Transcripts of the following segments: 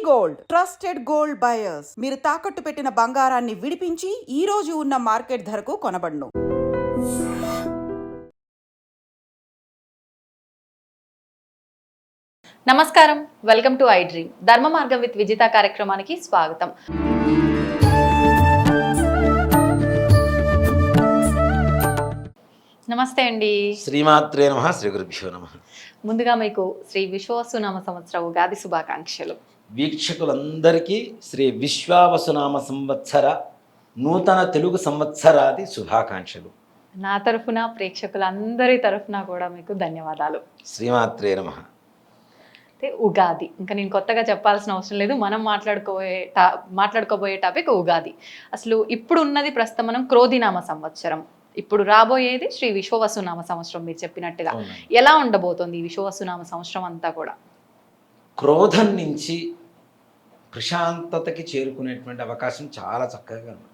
Gold trusted gold buyers మీరు తాకట్టు పెట్టిన బంగారాన్ని విడిపించి ఈ రోజు ఉన్న మార్కెట్ ధరకు కొనబడును. నమస్కారం, వెల్కమ్ టు ఐ డ్రీమ్ ధర్మ మార్గం విత్ విజిత కార్యక్రమానికి స్వాగతం. నమస్తే అండి. శ్రీమాత్రే నమః. శ్రీ గురుభ్యో నమః. ముందుగా మీకు శ్రీ విశ్వావసునామ సంవత్సర ఉగాది శుభాకాంక్షలు. వీక్షకులందరికీ శ్రీ విశ్వావసునామ సంవత్సర నూతన తెలుగు సంవత్సరాది శుభాకాంక్షలు. నా తరఫున ప్రేక్షకులందరి తరఫున కూడా మీకు ధన్యవాదాలు. శ్రీమాత్రే నమః. అయితే ఉగాది ఇంకా నేను కొత్తగా చెప్పాల్సిన అవసరం లేదు. మనం మాట్లాడుకోబోయే టాపిక్ ఉగాది. అసలు ఇప్పుడు ఉన్నది ప్రస్తుతం మనం క్రోధినామ సంవత్సరం, ఇప్పుడు రాబోయేది శ్రీ విశ్వవసునామ సంవత్సరం. మీరు చెప్పినట్టుగా ఎలా ఉండబోతోంది ఈ విశ్వవసునామ సంవత్సరం అంతా కూడా? క్రోధం నుంచి ప్రశాంతతకి చేరుకునేటువంటి అవకాశం చాలా చక్కగా ఉంది.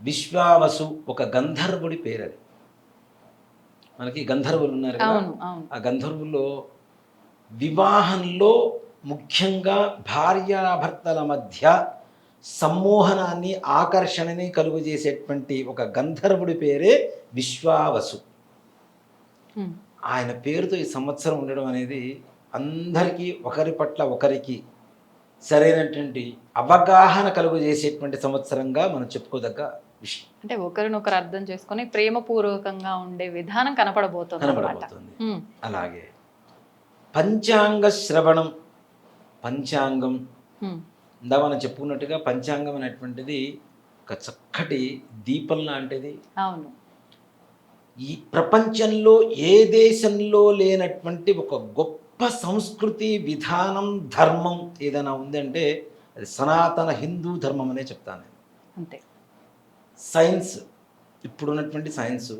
విశ్వావసు ఒక గంధర్వుడి పేరు. అది మనకి గంధర్వులు ఉన్నారు కదా, ఆ గంధర్వుల్లో వివాహంలో ముఖ్యంగా భార్యాభర్తల మధ్య సమ్మోహనాన్ని ఆకర్షణని కలుగు చేసేటువంటి ఒక గంధర్వుడి పేరే విశ్వావసు. ఆయన పేరుతో ఈ సంవత్సరం ఉండడం అనేది అందరికీ ఒకరి పట్ల ఒకరికి సరైనటువంటి అవగాహన కలుగు చేసేటువంటి సంవత్సరంగా మనం చెప్పుకోదగ్గ విషయం. అంటే ఒకరినొకరు అర్థం చేసుకొని ప్రేమపూర్వకంగా ఉండే విధానం కనపడబోతుంది. అలాగే పంచాంగ శ్రవణం, పంచాంగం ఇందా మనం చెప్పుకున్నట్టుగా పంచాంగం అనేటువంటిది ఒక చక్కటి దీపం లాంటిది. అవును, ఈ ప్రపంచంలో ఏ దేశంలో లేనటువంటి ఒక గొప్ప సంస్కృతి, విధానం, ధర్మం ఏదైనా ఉందంటే అది సనాతన హిందూ ధర్మం అనే చెప్తాను. అంతే. సైన్స్, ఇప్పుడున్నటువంటి సైన్స్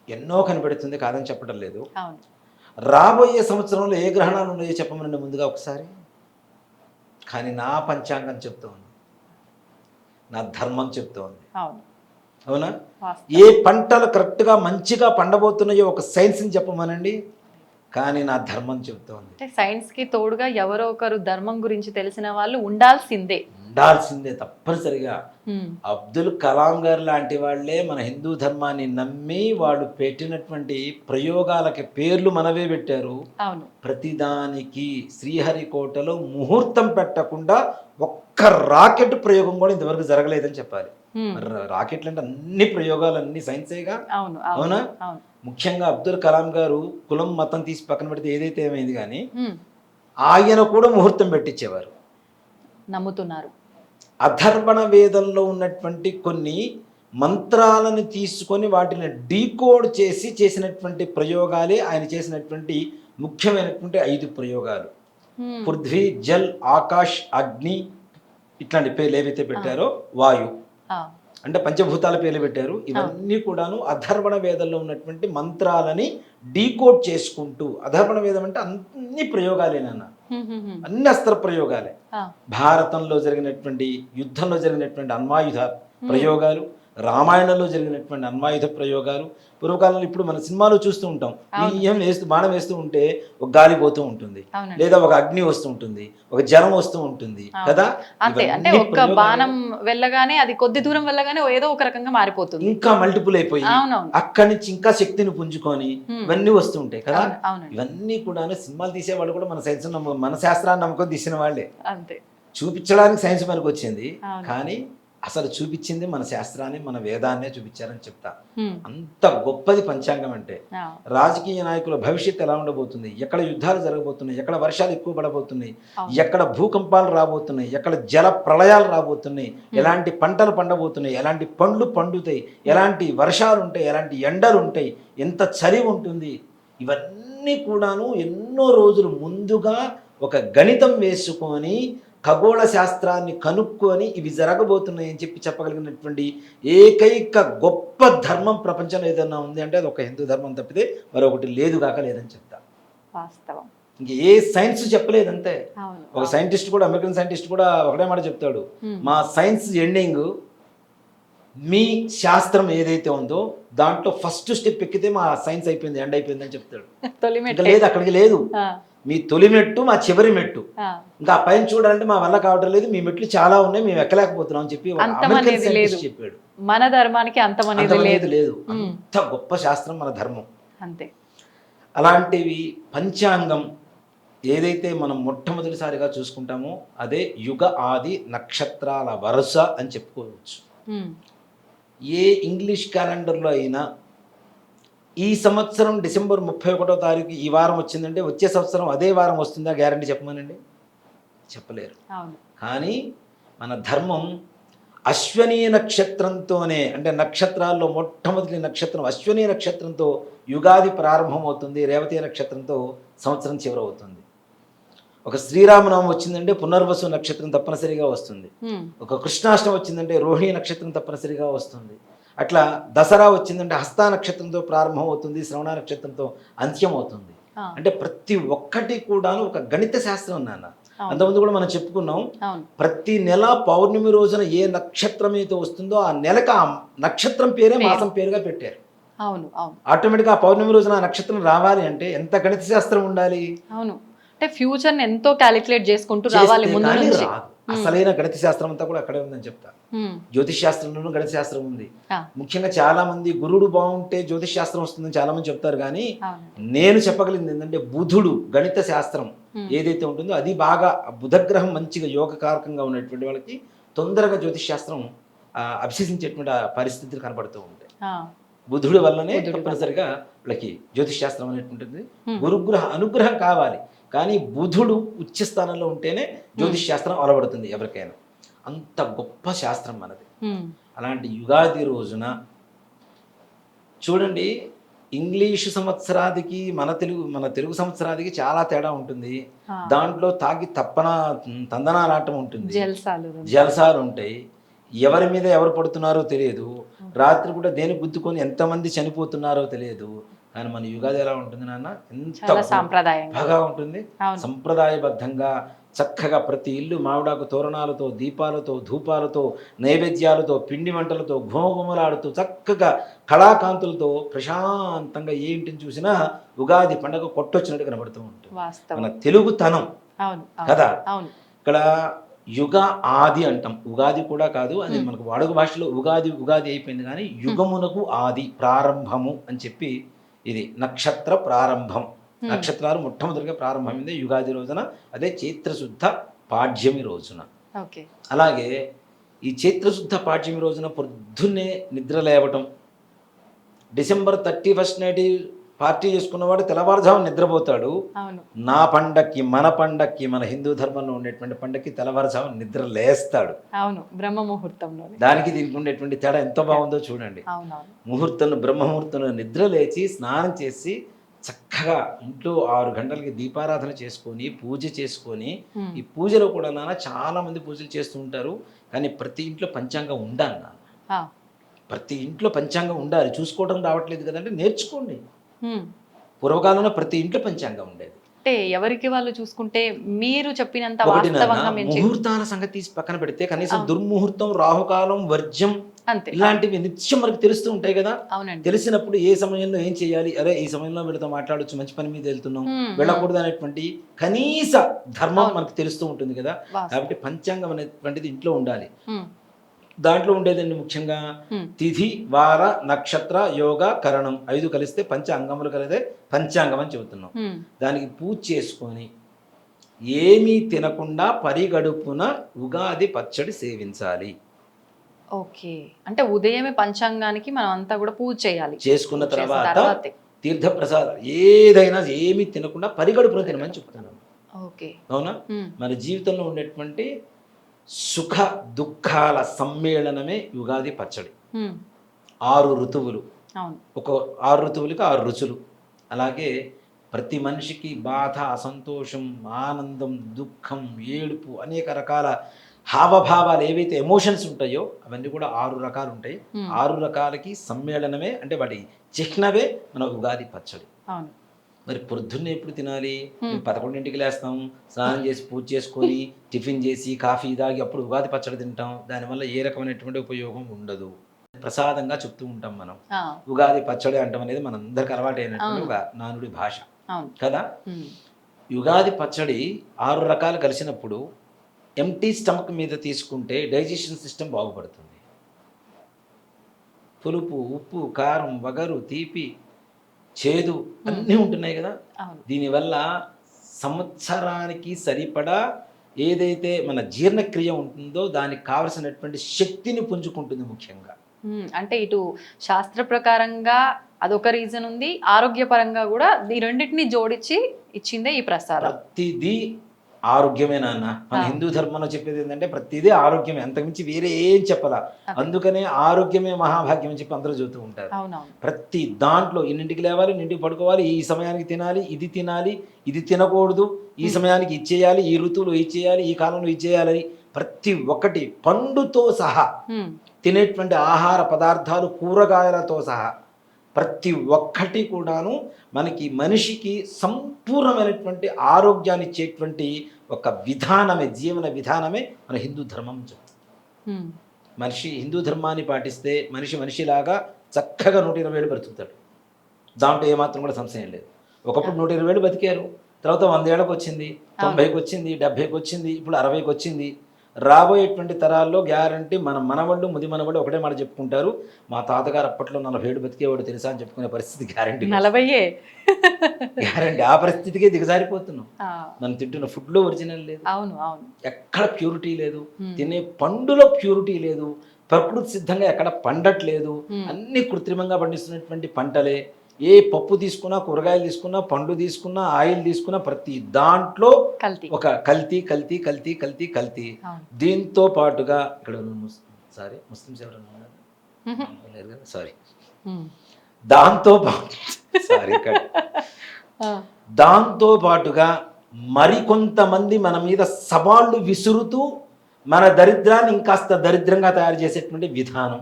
ఎన్నో కనిపెడుతుంది, కాదని చెప్పడం లేదు. అవును. రాబోయే సంవత్సరంలో ఏ గ్రహణాలు ఉన్నాయో చెప్పమనండి ముందుగా ఒకసారి. కానీ నా పంచాంగం చెప్తోంది, నా ధర్మం చెప్తోంది. అవునా? ఏ పంటలు కరెక్ట్గా మంచిగా పండబోతున్నాయో ఒక సైన్స్ని చెప్పమనండి, కానీ నా ధర్మం చెప్తోంది. సైన్స్కి తోడుగా ఎవరో ఒకరు ధర్మం గురించి తెలిసిన వాళ్ళు ఉండాల్సిందే తప్పనిసరిగా. అబ్దుల్ కలాం గారు లాంటి వాళ్ళే మన హిందూ ధర్మాన్ని నమ్మి వాళ్ళు పెట్టినటువంటి ప్రయోగాలకి పేర్లు మనవే పెట్టారు. అవును. ప్రతిదానికి శ్రీహరికోటలో ముహూర్తం పెట్టకుండా ఒక్క రాకెట్ ప్రయోగం కూడా ఇంతవరకు జరగలేదని చెప్పాలి. రాకెట్లు అంటే అన్ని ప్రయోగాలు అన్ని సైన్సేగా. అవునా? ముఖ్యంగా అబ్దుల్ కలాం గారు కులం మతం తీసి పక్కన పెడితే ఏదైతే ఏమైంది, కానీ ఆయన కూడా ముహూర్తం పెట్టించేవారు. నమ్ముతున్నారు. అథర్వణ వేదంలో ఉన్నటువంటి కొన్ని మంత్రాలను తీసుకొని వాటిని డీకోడ్ చేసి చేసినటువంటి ప్రయోగాలే ఆయన చేసినటువంటి ముఖ్యమైనటువంటి 5 ప్రయోగాలు. పృథ్వీ, జల్, ఆకాష్, అగ్ని ఇట్లాంటి పేర్లు ఏవైతే పెట్టారో, వాయు అంటే పంచభూతాల పేర్లు పెట్టారు. ఇవన్నీ కూడాను అథర్వణ వేదంలో ఉన్నటువంటి మంత్రాలని డీకోడ్ చేసుకుంటూ, అథర్వణ వేదం అంటే అన్ని ప్రయోగాలేనన్న, అన్ని అస్త్ర ప్రయోగాలే. భారతంలో జరిగినటువంటి యుద్ధంలో జరిగినటువంటి అన్వాయుధ ప్రయోగాలు, రామాయణంలో జరిగినటువంటి అన్వాయుధ ప్రయోగాలు, పూర్వకాలంలో ఇప్పుడు మన సినిమాలో చూస్తూ ఉంటాం. బాణం వేస్తూ ఉంటే ఒక గాలి పోతూ ఉంటుంది, లేదా ఒక అగ్ని వస్తూ ఉంటుంది, ఒక జలం వస్తూ ఉంటుంది కదా. అంటే ఒక బాణం వెళ్ళగానే అది కొద్ది దూరం వెళ్ళగానే ఏదో ఒక రకంగా మారిపోతుంది, ఇంకా మల్టిపుల్ అయిపోయి అక్కడి నుంచి ఇంకా శక్తిని పుంజుకొని ఇవన్నీ వస్తూ ఉంటాయి కదా. ఇవన్నీ కూడా సినిమాలు తీసేవాళ్ళు కూడా మన సైన్స్ మన శాస్త్రాన్ని నమ్మకం తీసిన వాళ్ళే. అంతే. చూపించడానికి సైన్స్ మనకు వచ్చింది, కానీ అసలు చూపించింది మన శాస్త్రాన్ని, మన వేదాన్నే చూపించారని చెప్తా. అంత గొప్పది పంచాంగం అంటే. రాజకీయ నాయకుల భవిష్యత్తు ఎలా ఉండబోతుంది, ఎక్కడ యుద్ధాలు జరగబోతున్నాయి, ఎక్కడ వర్షాలు ఎక్కువ పడబోతున్నాయి, ఎక్కడ భూకంపాలు రాబోతున్నాయి, ఎక్కడ జల ప్రళయాలు రాబోతున్నాయి, ఎలాంటి పంటలు పండబోతున్నాయి, ఎలాంటి పండ్లు పండుతాయి, ఎలాంటి వర్షాలు ఉంటాయి, ఎలాంటి ఎండలు ఉంటాయి, ఎంత చలి ఉంటుంది, ఇవన్నీ కూడాను ఎన్నో రోజులు ముందుగా ఒక గణితం వేసుకొని ఖగోళ శాస్త్రాన్ని కనుక్కొని ఇవి జరగబోతున్నాయని చెప్పగలిగినటువంటి ఏకైక గొప్ప ధర్మం ప్రపంచంలో ఏదన్నా ఉంది అంటే అది ఒక హిందూ ధర్మం తప్పితే మరొకటి లేదు కాక లేదని చెప్తా. వాస్తవం. ఇంక ఏ సైన్స్ చెప్పలేదంతే. ఒక సైంటిస్ట్ కూడా, అమెరికన్ సైంటిస్ట్ కూడా ఒకటే మాట చెప్తాడు, మా సైన్స్ ఎండింగ్ మీ శాస్త్రం ఏదైతే ఉందో దాంట్లో ఫస్ట్ స్టెప్ ఎక్కితే మా సైన్స్ అయిపోయింది, ఎండ్ అయిపోయింది అని చెప్తాడు. లేదు, అక్కడికి లేదు. మీ తొలి మెట్టు మా చివరి మెట్టు, ఆ, ఇంకా ఆ పైన చూడాలంటే మా వల్ల కావడం లేదు, మీ మెట్లు చాలా ఉన్నాయి, మేము ఎక్కలేకపోతున్నాం అని చెప్పి ఒక అంతం అమెరికన్ అనేది సైంటిస్ట్ లేదు. చెప్పాడు. మన ధర్మానికి అంతం అనేది అంతం లేదు. అనేది లేదు, అంత గొప్ప శాస్త్రం మన ధర్మం. అంతే. అలాంటివి పంచాంగం ఏదైతే మనం మొట్టమొదటిసారిగా చూసుకుంటామో అదే యుగ ఆది నక్షత్రాల వరుస అని చెప్పుకోవచ్చు. ఉమ్, ఏ ఇంగ్లీష్ క్యాలెండర్లో అయినా ఈ సంవత్సరం డిసెంబర్ 31వ తారీఖు ఈ వారం వచ్చిందంటే వచ్చే సంవత్సరం అదే వారం వస్తుందా గ్యారంటీ చెప్పమనండి, చెప్పలేరు. అవును. కానీ మన ధర్మం అశ్వనీ నక్షత్రంతోనే, అంటే నక్షత్రాల్లో మొట్టమొదటి నక్షత్రం అశ్వనీ నక్షత్రంతో యుగాది ప్రారంభమవుతుంది, రేవతి నక్షత్రంతో సంవత్సరం చివరవుతుంది. ఒక శ్రీరామనామం వచ్చిందంటే పునర్వసు నక్షత్రం తప్పనిసరిగా వస్తుంది. ఉమ్, ఒక కృష్ణాష్టమి వచ్చిందంటే రోహిణి నక్షత్రం తప్పనిసరిగా వస్తుంది. అట్లా దసరా వచ్చిందంటే హస్త నక్షత్రంతో ప్రారంభం అవుతుంది, శ్రవణ నక్షత్రంతో అంత్యం అవుతుంది. ఆ, అంటే ప్రతి ఒక్కటి కూడాను ఒక గణిత శాస్త్రం నాన్న. అవును. అంతకుముందు కూడా మనం చెప్పుకున్నాం, అవును. ప్రతి నెల పౌర్ణమి రోజున ఏ నక్షత్రం అయితే వస్తుందో ఆ నెలకు ఆ నక్షత్రం పేరే మాసం పేరుగా పెట్టారు. అవును. అవును. ఆటోమేటిక్గా ఆ పౌర్ణమి రోజున ఆ నక్షత్రం రావాలి అంటే ఎంత గణిత శాస్త్రం ఉండాలి. అవును. అంటే ఫ్యూచర్ ని ఎంతో క్యాలిక్యులేట్ చేసుకుంటూ రావాలి చేస్తే ముందు కానీ నుంచి. రాదు. అసలైన గణిత శాస్త్రం అంతా కూడా అక్కడే ఉందని చెప్తా. ఉమ్, జ్యోతిష్ శాస్త్రంలోనూ గణిత శాస్త్రం ఉంది. ఆ, ముఖ్యంగా చాలా మంది గురుడు బాగుంటే జ్యోతిష్ శాస్త్రం వస్తుందని చాలా మంది చెప్తారు, కానీ అవును. నేను చెప్పగలిగింది ఏంటంటే బుధుడు గణిత శాస్త్రం ఏదైతే ఉంటుందో అది బాగా బుధగ్రహం మంచిగా యోగకారకంగా ఉన్నటువంటి వాళ్ళకి తొందరగా జ్యోతిష్ శాస్త్రం అభ్యసించేటువంటి పరిస్థితులు కనబడుతూ ఉంటాయి. ఆ, బుధుడి వల్లనే బుధుడి తప్పనిసరిగా వాళ్ళకి జ్యోతిష్ శాస్త్రం అనేటువంటిది Hmm. గురుగ్రహ అనుగ్రహం కావాలి, కానీ బుధుడు ఉచ్చ స్థానంలో ఉంటేనే జ్యోతిష్ శాస్త్రం అలవడుతుంది ఎవరికైనా. అంత గొప్ప శాస్త్రం మనది. ఉమ్, అలాంటి యుగాది రోజున చూడండి, ఇంగ్లీషు సంవత్సరాదికి మన తెలుగు సంవత్సరాదికి చాలా తేడా ఉంటుంది. ఆ, దాంట్లో తాగి తందనాలాటం ఉంటుంది, జల్సాలు. జలసాలు ఉంటాయి, ఎవరి మీద ఎవరు పడుతున్నారో తెలియదు, రాత్రి కూడా దేని గుద్దుకొని ఎంతమంది చనిపోతున్నారో తెలియదు. కానీ మన యుగాది ఎలా ఉంటుంది నాన్న, ఎంత చాలా సాంప్రదాయంగా. బాగా ఉంటుంది. అవును. సంప్రదాయబద్ధంగా చక్కగా ప్రతి ఇల్లు మామిడాకు తోరణాలతో, దీపాలతో, ధూపాలతో, నైవేద్యాలతో, పిండి వంటలతో ఘుమఘుమలాడుతూ చక్కగా కళాకాంతులతో ప్రశాంతంగా ఏ ఇంటిని చూసినా ఉగాది పండగ కొట్టొచ్చినట్టు కనబడుతూ ఉంటుంది. వాస్తవం. మన తెలుగుతనం అవును. అవును. కదా. అవును. ఇక్కడ యుగ ఆది అంటాం, ఉగాది కూడా కాదు, అది మనకు వాడుక భాషలో ఉగాది ఉగాది అయిపోయింది, కానీ యుగమునకు ఆది ప్రారంభము అని చెప్పి ఇది నక్షత్ర ప్రారంభం. నక్షత్రాలు మొట్టమొదటిగా ప్రారంభమైంది యుగాది రోజున, అదే చైత్రశుద్ధ పాడ్యమి రోజున. ఓకే. అలాగే ఈ చైత్రశుద్ధ పాడ్యమి రోజున పొద్దున్నే నిద్ర లేవటం, డిసెంబర్ 31 నాటి పార్టీ చేసుకున్నవాడు తెల్లవారుజాము నిద్రపోతాడు. అవును. నా పండక్కి మన హిందూ ధర్మంలో ఉండేటువంటి పండక్కి తెల్లవారుజాము నిద్ర లేస్తాడు. అవును. బ్రహ్మ ముహూర్తంలోనే. దానికి దీనికి ఉండేటువంటి తేడా ఎంత బాగుందో చూడండి. అవునవును. ముహూర్తం బ్రహ్మముహూర్తంలో నిద్ర లేచి స్నానం చేసి చక్కగా ఇంట్లో 6 గంటలకి దీపారాధన చేసుకొని పూజ చేసుకొని, ఈ పూజలో కూడా నాన్న చాలా మంది పూజలు చేస్తూ ఉంటారు, కానీ ప్రతి ఇంట్లో పంచాంగం ఉండాలి నాన్న. ఆ, ప్రతి ఇంట్లో పంచాంగం ఉండాలి. చూసుకోవడం రావట్లేదు కదంటే నేర్చుకోండి. ఉమ్. పూర్వకాలంలో ప్రతి ఇంట్లో పంచాంగం ఉండేది. అంటే ఎవరికి వాళ్ళు చూసుకుంటే మీరు చెప్పినంత ఒకటి నాన్న, వాస్తవంగా మేము ముహూర్తాల సంగతి తీసి పక్కన పెడితే కనీసం దుర్ముహూర్తం, రాహుకాలం, వర్జ్యం అంతే. ఇలాంటివి నిత్యం మనకు తెలుస్తూ ఉంటాయి కదా. అవునండి. తెలిసినప్పుడు ఏ సమయంలో ఏం చేయాలి, అరే ఈ సమయంలో వీళ్ళతో మాట్లాడొచ్చు, మంచి పని మీద వెళ్తున్నాం, వెళ్ళకూడదు అనేటువంటి కనీస ధర్మం మనకు తెలుస్తూ ఉంటుంది కదా. కాబట్టి పంచాంగం అనేటువంటిది ఇంట్లో ఉండాలి. దాంట్లో ఉండేదండి ముఖ్యంగా తిథి, వార, నక్షత్ర, యోగ, కరణం 5 కలిస్తే పంచాంగములు కలిదే పంచాంగం అని చెబుతున్నాం. దానికి పూజ చేసుకొని ఏమీ తినకుండా పరిగడుపున ఉగాది పచ్చడి సేవించాలి. ఓకే. అంటే ఉదయమే పంచాంగానికి మనం అంతా కూడా పూజ చేయాలి. చేసుకున్న తర్వాత తీర్థప్రసాదం ఏదైనా ఏమీ తినకుండా పరిగడుపున తినమని చెప్తున్నాం. ఓకే. అవునా. మన జీవితంలో ఉండేటువంటి సుఖ దుఃఖాల సమ్మేళనమే యుగాది పచ్చడి. 6 ఋతువులు, ఒక 6 ఋతువులకి 6 రుచులు. అలాగే ప్రతి మనిషికి బాధ, అసంతోషం, ఆనందం, దుఃఖం, ఏడుపు, అనేక రకాల హావభావాలు ఏవైతే ఎమోషన్స్ ఉంటాయో అవన్నీ కూడా 6 రకాలు ఉంటాయి. 6 రకాలకి సమ్మేళనమే, అంటే వాటి చిహ్నవే మన ఉగాది పచ్చడి. మరి పొద్దున్నే ఎప్పుడు తినాలి? 11ంటికి లేస్తాం, స్నానం చేసి పూజ చేసుకొని టిఫిన్ చేసి కాఫీ తాగి అప్పుడు ఉగాది పచ్చడి తింటాం. దానివల్ల ఏ రకమైనటువంటి ఉపయోగం ఉండదు. ప్రసాదంగా చెప్తూ ఉంటాం మనం. ఉగాది పచ్చడి అంటాం అనేది మనందరికి అలవాటు అయినటువంటి ఒక నానుడి భాష కదా. యుగాది పచ్చడి 6 రకాలు కలిసినప్పుడు ఎంటీ స్టమక్ మీద తీసుకుంటే డైజెషన్ సిస్టమ్ బాగుపడుతుంది. పులుపు, ఉప్పు, కారం, వగరు, తీపి, చేదు అన్నీ ఉంటున్నాయి కదా. అవును. దీనివల్ల సంవత్సరానికి సరిపడా ఏదైతే మన జీర్ణక్రియ ఉంటుందో దానికి కావలసినటువంటి శక్తిని పుంజుకుంటుంది ముఖ్యంగా. అంటే ఇటు శాస్త్ర ప్రకారంగా అదొక రీజన్ ఉంది, ఆరోగ్యపరంగా కూడా ఈ రెండింటిని జోడించి ఇచ్చిందే ఈ ప్రసాదం. ప్రతిదీ ఆరోగ్యమే నాన్న. మన హిందూ ధర్మంలో చెప్పేది ఏంటంటే ప్రతిదీ ఆరోగ్యమే, అంతకుమించి వేరే ఏం చెప్పాలా. అందుకనే ఆరోగ్యమే మహాభాగ్యం అని చెప్పి అందరూ చెబుతూ ఉంటారు. అవునవును. ప్రతి దాంట్లో ఇన్నింటికి లేవాలి, ఇన్నింటికి పడుకోవాలి, ఈ సమయానికి తినాలి, ఇది తినకూడదు, ఈ సమయానికి ఇచ్చేయాలి, ఈ ఋతువులో ఇచ్చేయాలి, ఈ కాలంలో ఇచ్చేయాలి. ప్రతి ఒక్కటి పండుతో సహా తినేటువంటి ఆహార పదార్థాలు, కూరగాయలతో సహా ప్రతి ఒక్కటి కూడాను మనకి మనిషికి సంపూర్ణమైనటువంటి ఆరోగ్యాన్ని ఇచ్చేటువంటి ఒక విధానమే, జీవన విధానమే మన హిందూ ధర్మం చెప్తుంది. మనిషి హిందూ ధర్మాన్ని పాటిస్తే మనిషిలాగా చక్కగా 120 ఏళ్ళు బ్రతుకుతాడు. దాంట్లో ఏమాత్రం కూడా సంశయం లేదు. ఒకప్పుడు 120 ఏళ్ళు బతికారు, తర్వాత 100 ఏళ్ళకి వచ్చింది, 90కి వచ్చింది, 70కి వచ్చింది, ఇప్పుడు 60కి వచ్చింది. రాబోయేటువంటి తరాల్లో గ్యారంటీ మన మనవాళ్ళు, ముది మనవాళ్ళు ఒకటే మాట చెప్పుకుంటారు, మా తాతగారు అప్పట్లో 40 ఏళ్ళు బతికేవాడు తెలుసా అని చెప్పుకునే పరిస్థితి గ్యారంటీ. 40 గ్యారంటీ. ఆ పరిస్థితికే దిగజారిపోతున్నాం. మనం తింటున్న ఫుడ్లో ఒరిజినల్ లేదు. అవును అవును. ఎక్కడ ప్యూరిటీ లేదు, తినే పండులో ప్యూరిటీ లేదు, ప్రకృతి సిద్ధంగా ఎక్కడ పండట్లేదు, అన్ని కృత్రిమంగా పండిస్తున్నటువంటి పంటలే. ఏ పప్పు తీసుకున్నా, కూరగాయలు తీసుకున్నా, పండ్లు తీసుకున్నా, ఆయిల్ తీసుకున్నా, ప్రతి దాంట్లో ఒక కల్తీ. దీంతో పాటుగా ఇక్కడ ముస్లిమ్స్ ఎవరైనా ఉన్నారు? సారీ. దాంతో పాటుగా మరికొంతమంది మన మీద సవాళ్ళు విసురుతూ మన దరిద్రాన్ని ఇంకాస్త దరిద్రంగా తయారు చేసేటువంటి విధానం.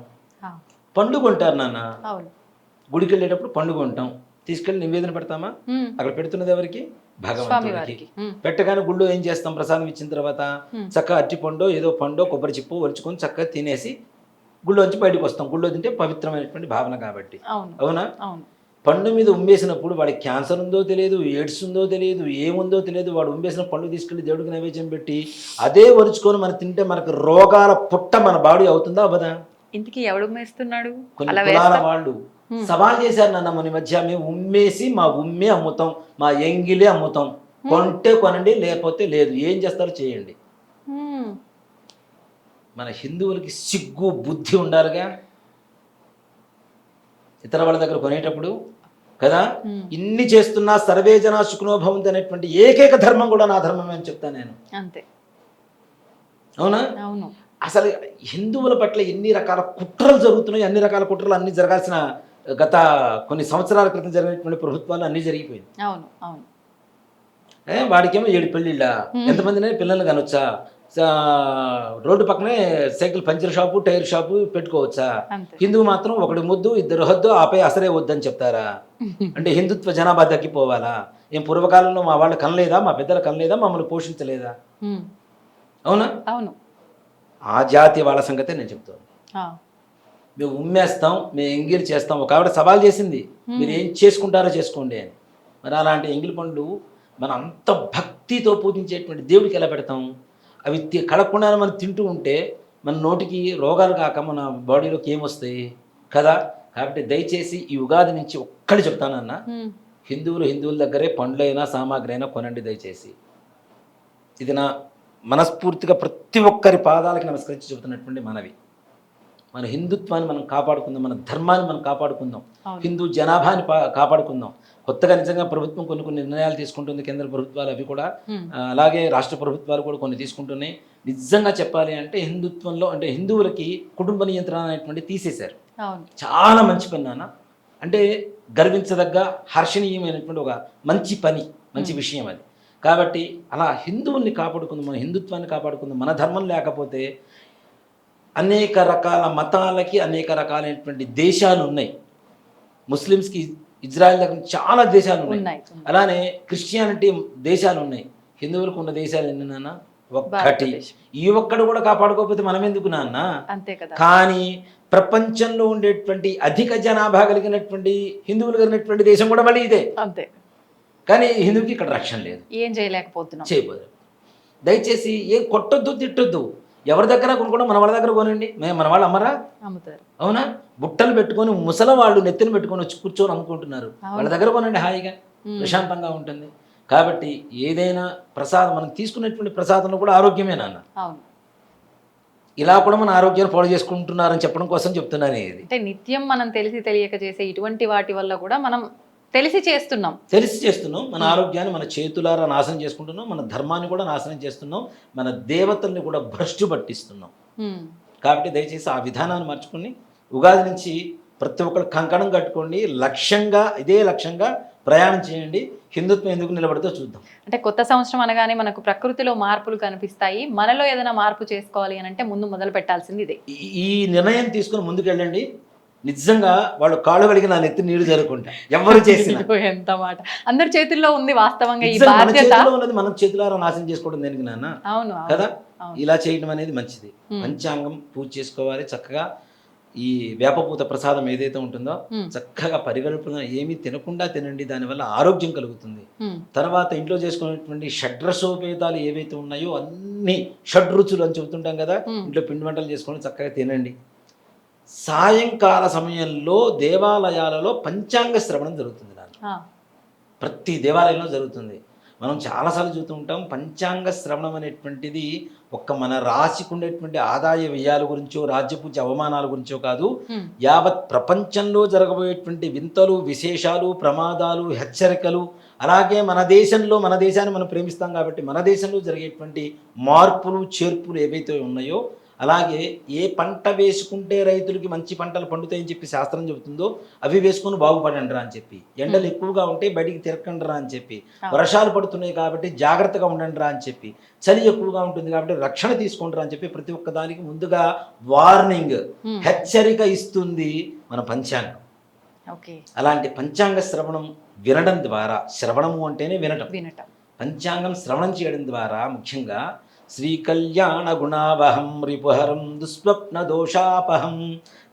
పండు కొంటారు నాన్న, గుడికి వెళ్ళేటప్పుడు పండు కొంటాం, తీసుకెళ్ళి నివేదన పెడతామా? అక్కడ పెడుతున్నది ఎవరికి? భగవంతుడికి. పెట్టగానే గుళ్ళో ఏం చేస్తాం? ప్రసాదం ఇచ్చిన తర్వాత చక్కగా అరటి పండో ఏదో పండో కొబ్బరి చిప్పు ఒలుచుకొని చక్కగా తినేసి గుళ్ళోంచి బయటకు వస్తాం. గుళ్ళో తింటే పవిత్రమైనటువంటి భావన కాబట్టి. అవునా? పండు మీద ఉమ్మేసినప్పుడు వాడికి క్యాన్సర్ ఉందో తెలియదు, ఎయిడ్స్ ఉందో తెలియదు, ఏముందో తెలియదు, వాడు ఉమ్మేసిన పండు తీసుకెళ్ళి దేవుడికి నైవేద్యం పెట్టి అదే ఒలుచుకొని మనం తింటే మనకు రోగాల పుట్ట మన బాడీ అవుతుందా అవ్వదా? ఇంటికి ఎవడు ఉమ్మేస్తున్నాడు? కొన్ని కులాల వాళ్ళు సవాల్ చేశారు నన్ను మన మధ్య, మేము ఉమ్మేసి మా ఉమ్మే అమ్ముతాం, మా ఎంగిలే అమ్ముతాం, కొంటే కొనండి లేకపోతే లేదు, ఏం చేస్తారో చేయండి. మన హిందువులకి సిగ్గు బుద్ధి ఉండాలిగా ఇతర వాళ్ళ దగ్గర కొనేటప్పుడు కదా. ఇన్ని చేస్తున్నా సర్వే జనా సుఖినో భవంతు అనేటువంటి ఏకైక ధర్మం కూడా నా ధర్మమే అని చెప్తాను నేను. అంతే. అవునా? అవును. అసలు హిందువుల పట్ల ఎన్ని రకాల కుట్రలు జరుగుతున్నాయి, అన్ని రకాల కుట్రలు అన్ని జరగాల్సిన గత కొన్ని సంవత్సరాల క్రితం జరిగినటువంటి ప్రభుత్వాలు అన్నీ జరిగిపోయింది. అవును అవును. వాడికేమో 7 పెళ్ళిళ్ళ, ఎంతమందినే పిల్లలు కనొచ్చా, రోడ్డు పక్కనే cycle puncture shop, tyre shop పెట్టుకోవచ్చా? హిందువు మాత్రం ఒకటి ముద్దు, 2 హద్దు, ఆపై అసలే వద్దని చెప్తారా? అంటే హిందుత్వ జనాభా తగ్గిపోవాలా? ఏం పూర్వకాలంలో మా వాళ్ళు కనలేదా, మా పెద్దలు కనలేదా, మమ్మల్ని పోషించలేదా? అవునా? అవును. ఆ జాతి వాళ్ళ సంగతే నేను చెప్తాను. మేము ఉమ్మేస్తాం, మేము ఎంగిలి చేస్తాం. ఒక ఆవిడ సవాల్ చేసింది, మీరు ఏం చేసుకుంటారో చేసుకోండి అని. మరి అలాంటి ఎంగిలి పండ్లు మనం అంత భక్తితో పూజించేటువంటి దేవుడికి ఎలా పెడతాం? అవి కడగకుండా మనం తింటూ ఉంటే మన నోటికి రోగాలు కాక మన బాడీలోకి ఏమొస్తాయి కదా. కాబట్టి దయచేసి ఈ ఉగాది నుంచి ఒక్కటి చెప్తానన్న, హిందువుల దగ్గరే పండ్లైనా సామాగ్రి అయినా కొనండి దయచేసి. ఇది నా మనస్ఫూర్తిగా ప్రతి ఒక్కరి పాదాలకి నమస్కరించి చెబుతున్నటువంటి మనవి. మన హిందుత్వాన్ని మనం కాపాడుకుందాం, మన ధర్మాన్ని మనం కాపాడుకుందాం, హిందూ జనాభాని కాపాడుకుందాం. కొత్తగా నిజంగా ప్రభుత్వం కొన్ని నిర్ణయాలు తీసుకుంటుంది, కేంద్ర ప్రభుత్వాలు అవి కూడా, అలాగే రాష్ట్ర ప్రభుత్వాలు కూడా కొన్ని తీసుకుంటున్నాయి. నిజంగా చెప్పాలి అంటే హిందుత్వంలో అంటే హిందువులకి కుటుంబ నియంత్రణ అనేటువంటి తీసేశారు. చాలా మంచి పని నాన్న. అంటే గర్వించదగ్గ హర్షణీయమైనటువంటి ఒక మంచి పని, మంచి విషయం అది. కాబట్టి అలా హిందువుల్ని కాపాడుకుందాం, మన హిందుత్వాన్ని కాపాడుకుందాం. మన ధర్మం లేకపోతే అనేక రకాల మతాలకి అనేక రకాలైనటువంటి దేశాలు ఉన్నాయి. ముస్లిమ్స్కి ఇజ్రాయెల్ దగ్గర చాలా దేశాలు ఉన్నాయి, అలానే క్రిస్టియానిటీ దేశాలు ఉన్నాయి. హిందువులకు ఉన్న దేశాలు ఎన్ని నాన్న? ఒక్కటి. ఈ ఒక్కడు కూడా కాపాడుకోకపోతే మనం ఎందుకు నాన్న? కానీ ప్రపంచంలో ఉండేటువంటి అధిక జనాభా కలిగినటువంటి హిందువులు కలిగినటువంటి దేశం కూడా మళ్ళీ ఇదే. కానీ హిందువుకి ఇక్కడ రక్షణ లేదు, ఏం చేయలేకపోతున్నాం. చేయబోదు. దయచేసి ఏం కొట్టొద్దు తిట్టొద్దు, ఎవరి దగ్గర కొనుక్కోవడం మన వాళ్ళ దగ్గర కొనండి. మన వాళ్ళు అమ్మరా? అమ్ముతారు. అవునా? బుట్టలు పెట్టుకొని ముసల వాళ్ళు నెత్తిన పెట్టుకొని వచ్చి కూర్చొని అమ్ముకుంటున్నారు. వాళ్ళ దగ్గర కొనండి, హాయిగా ప్రశాంతంగా ఉంటుంది. కాబట్టి ఏదైనా ప్రసాదం మనం తీసుకునేటువంటి ప్రసాదంలో కూడా ఆరోగ్యమే నాన్న. అవును. ఇలా కూడా మన ఆరోగ్యాన్ని పాడు చేసుకుంటున్నారని చెప్పడం కోసం చెప్తున్నాను. ఇది అంటే నిత్యం మనం తెలిసి తెలియక చేసే ఇటువంటి వాటి వల్ల కూడా మనం తెలిసి చేస్తున్నాం. మన ఆరోగ్యాన్ని మన చేతులారా నాశనం చేసుకుంటున్నాం, మన ధర్మాన్ని కూడా నాశనం చేస్తున్నాం, మన దేవతల్ని కూడా భ్రష్టు పట్టిస్తున్నాం. కాబట్టి దయచేసి ఆ విధానాన్ని మార్చుకుని ఉగాది నుంచి ప్రతి ఒక్కరు కంకణం కట్టుకోండి, ఇదే లక్ష్యంగా ప్రయాణం చేయండి. హిందుత్వం ఎందుకు నిలబడితే చూద్దాం. అంటే కొత్త సంవత్సరం అనగానే మనకు ప్రకృతిలో మార్పులు కనిపిస్తాయి, మనలో ఏదైనా మార్పు చేసుకోవాలి అని అంటే ముందు మొదలు పెట్టాల్సింది ఇదే. ఈ నిర్ణయం తీసుకుని ముందుకు వెళ్ళండి. నిజంగా వాళ్ళు కాళ్ళు కడిగి నా నెత్తి నీళ్లు జరుపుకుంటా. ఎవరు చేసిన ఎంత మాట, అందరి చేతుల్లో ఉంది వాస్తవంగా ఈ మన బాధ్యత. చేతిలో ఉన్నది మనం చేతులారా నాశనం చేసుకోవడం దేనికి నాన్న? అవును కదా. ఇలా చేయడం అనేది మంచిది. పంచాంగం పూజ చేసుకోవాలి చక్కగా. ఈ వేపపూత ప్రసాదం ఏదైతే ఉంటుందో చక్కగా పరిగణన ఏమీ తినకుండా తినండి, దానివల్ల ఆరోగ్యం కలుగుతుంది. తర్వాత ఇంట్లో చేసుకునేటువంటి షడ్రసోపేతాలు ఏవైతే ఉన్నాయో అన్ని షడ్రుచులు అని చెబుతుంటాం కదా, ఇంట్లో పిండి వంటలు చేసుకొని చక్కగా తినండి. సాయంకాల సమయంలో దేవాలయాలలో పంచాంగ శ్రవణం జరుగుతుంది నాన్న. ప్రతి దేవాలయంలో జరుగుతుంది. మనం చాలాసార్లు చూస్తూ ఉంటాం. పంచాంగ శ్రవణం అనేటువంటిది ఒక్క మన రాశికి ఉండేటువంటి ఆదాయ వ్యయాల గురించో రాజ్యపూజ్య అవమానాల గురించో కాదు, యావత్ ప్రపంచంలో జరగబోయేటువంటి వింతలు విశేషాలు ప్రమాదాలు హెచ్చరికలు, అలాగే మన దేశాన్ని మనం ప్రేమిస్తాం కాబట్టి మన దేశంలో జరిగేటువంటి మార్పులు చేర్పులు ఏవైతే ఉన్నాయో, అలాగే ఏ పంట వేసుకుంటే రైతులకి మంచి పంటలు పండుతాయని చెప్పి శాస్త్రం చెబుతుందో అవి వేసుకొని బాగుపడండిరా అని చెప్పి, ఎండలు ఎక్కువగా ఉంటే బయటికి తిరగండిరా అని చెప్పి, వర్షాలు పడుతున్నాయి కాబట్టి జాగ్రత్తగా ఉండండిరా అని చెప్పి, చలి ఎక్కువగా ఉంటుంది కాబట్టి రక్షణ తీసుకుంటారా అని చెప్పి ప్రతి ఒక్క దానికి ముందుగా వార్నింగ్ హెచ్చరిక ఇస్తుంది మన పంచాంగం. అలాంటి పంచాంగ శ్రవణం వినడం ద్వారా, శ్రవణము అంటేనే వినటం, పంచాంగం శ్రవణం చేయడం ద్వారా ముఖ్యంగా శ్రీకళ్యాణ గుణావహం రిపుహరం దుస్వప్న దోషాపహం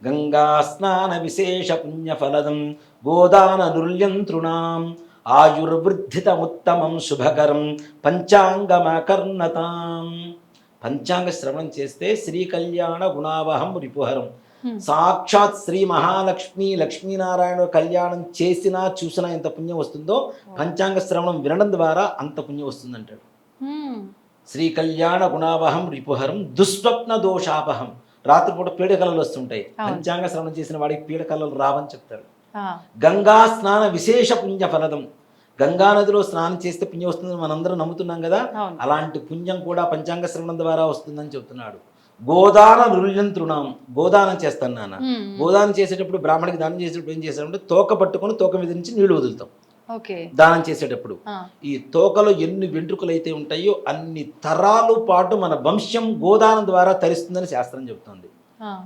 గంగా స్నాన విశేష పుణ్యఫలదం గోదాన దుర్యంతృణాం ఆయుర్వృద్ధితముత్తమం శుభకరం పంచాంగమకర్ణతాం. పంచాంగ శ్రవణం చేస్తే శ్రీకళ్యాణ గుణావహం రిపుహరం, సాక్షాత్ శ్రీ మహాలక్ష్మి లక్ష్మీనారాయణ కళ్యాణం చేసినా చూసినా ఎంత పుణ్యం వస్తుందో పంచాంగ శ్రవణం వినడం ద్వారా అంత పుణ్యం వస్తుందంటాడు. శ్రీ కళ్యాణ గుణావహం రిపుహరం దుస్వప్న దోషాపహం. రాత్రిపూట పీడకలలు వస్తుంటాయి, పంచాంగ శ్రవణం చేసిన వాడికి పీడకలలు రావని చెప్తాడు. గంగా స్నాన విశేష పుణ్య ఫలదం, గంగా నదిలో స్నానం చేస్తే పుణ్యం వస్తుందని మనందరం నమ్ముతున్నాం కదా, అలాంటి పుణ్యం కూడా పంచాంగ శ్రవణం ద్వారా వస్తుందని చెప్తున్నాడు. గోదాన నృల్యంతృణం, గోదానం చేస్తాను నాన్న. గోదానం చేసేటప్పుడు బ్రాహ్మణికి దానం చేసేటప్పుడు ఏం చేస్తామంటే తోక పట్టుకొని తోక మీద నుంచి నీళ్లు వదులుతాం దానం చేసేటప్పుడు. ఈ తోకలో ఎన్ని వెంట్రుకలు అయితే ఉంటాయో అన్ని తరాలు పాటు మన వంశం గోదానం ద్వారా తరిస్తుందని శాస్త్రం చెబుతుంది.